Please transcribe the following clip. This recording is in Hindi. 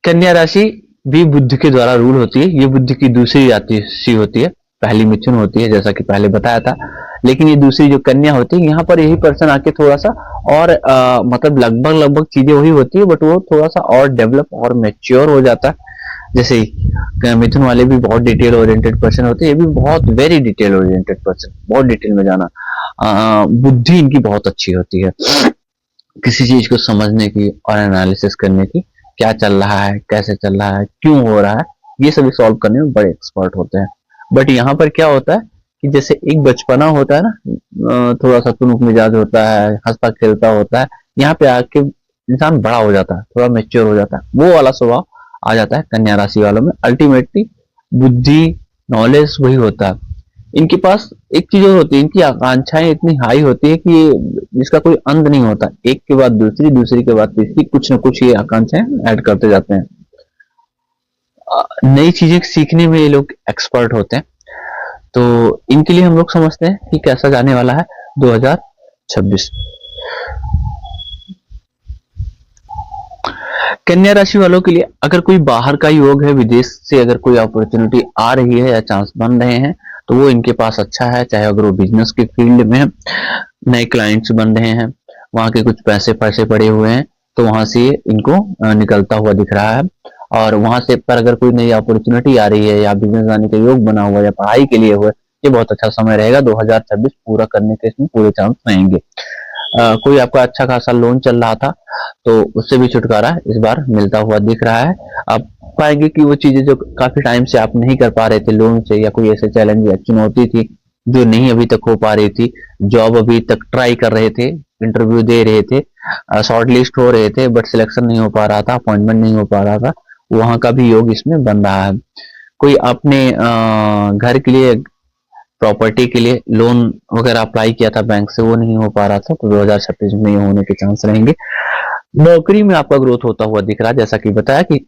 कन्या राशि भी बुध के द्वारा रूल होती है। ये बुध की दूसरी राशि होती है। पहली मिथुन होती है जैसा कि पहले बताया था, लेकिन ये दूसरी जो कन्या होती है, यहाँ पर यही पर्सन आके थोड़ा सा और मतलब लगभग लगभग चीजें वही होती है, बट वो थोड़ा सा और डेवलप और मेच्योर हो जाता है। जैसे मिथुन वाले भी बहुत डिटेल ओरिएंटेड पर्सन होते हैं, ये भी बहुत वेरी डिटेल ओरिएंटेड पर्सन, बहुत डिटेल में जाना। बुद्धि इनकी बहुत अच्छी होती है किसी चीज को समझने की और एनालिसिस करने की, क्या चल रहा है, कैसे चल रहा है, क्यों हो रहा है, ये सभी सॉल्व करने में बड़े एक्सपर्ट होते हैं। बट यहाँ पर क्या होता है कि जैसे एक बचपना होता है ना, थोड़ा सा तुनुक मिजाज होता है, हंसता खेलता होता है, यहाँ पे आके इंसान बड़ा हो जाता है, थोड़ा मेच्योर हो जाता है, वो वाला स्वभाव आ जाता है कन्या राशि वालों में। अल्टीमेटली बुद्धि, नॉलेज वही होता है इनके पास। एक चीज और होती है, इनकी आकांक्षाएं इतनी हाई होती है कि जिसका कोई अंत नहीं होता, एक के बाद दूसरी, दूसरी के बाद तीसरी, कुछ न कुछ ये आकांक्षाएं ऐड करते जाते हैं। नई चीजें सीखने में ये लोग एक्सपर्ट होते हैं। तो इनके लिए हम लोग समझते हैं कि कैसा जाने वाला है 2026। कन्या राशि वालों के लिए अगर कोई बाहर का योग है, विदेश से अगर कोई अपॉर्चुनिटी आ रही है या चांस बन रहे हैं, तो वो इनके पास अच्छा है। चाहे अगर वो बिजनेस के फील्ड में नए क्लाइंट्स बन रहे हैं, वहां के कुछ पैसे पैसे पड़े हुए हैं, तो वहां से इनको निकलता हुआ दिख रहा है। और वहां से पर अगर कोई नई अपॉर्चुनिटी आ रही है या बिजनेस आने का योग बना हुआ है या पढ़ाई के लिए हुआ है, ये बहुत अच्छा समय रहेगा। 2026 पूरा करने के इसमें पूरे चांस रहेंगे। कोई आपका अच्छा खासा लोन चल रहा था, तो उससे भी छुटकारा इस बार मिलता हुआ दिख रहा है। आप पाएंगे कि वो चीजें जो काफी टाइम से आप नहीं कर पा रहे थे लोन से, या कोई ऐसे चैलेंज या चुनौती थी जो नहीं अभी तक हो पा रही थी, जॉब अभी तक ट्राई कर रहे थे, इंटरव्यू दे रहे थे, शॉर्ट लिस्ट हो रहे थे, बट सिलेक्शन नहीं हो पा रहा था, अपॉइंटमेंट नहीं हो पा रहा था, वहां का भी योग इसमें बन रहा है। कोई अपने घर के लिए, प्रॉपर्टी के लिए लोन वगैरह अप्लाई किया था बैंक से, वो नहीं हो पा रहा था, तो 2026 में ये होने के चांस रहेंगे। नौकरी में आपका ग्रोथ होता हुआ दिख रहा है, जैसा कि बताया कि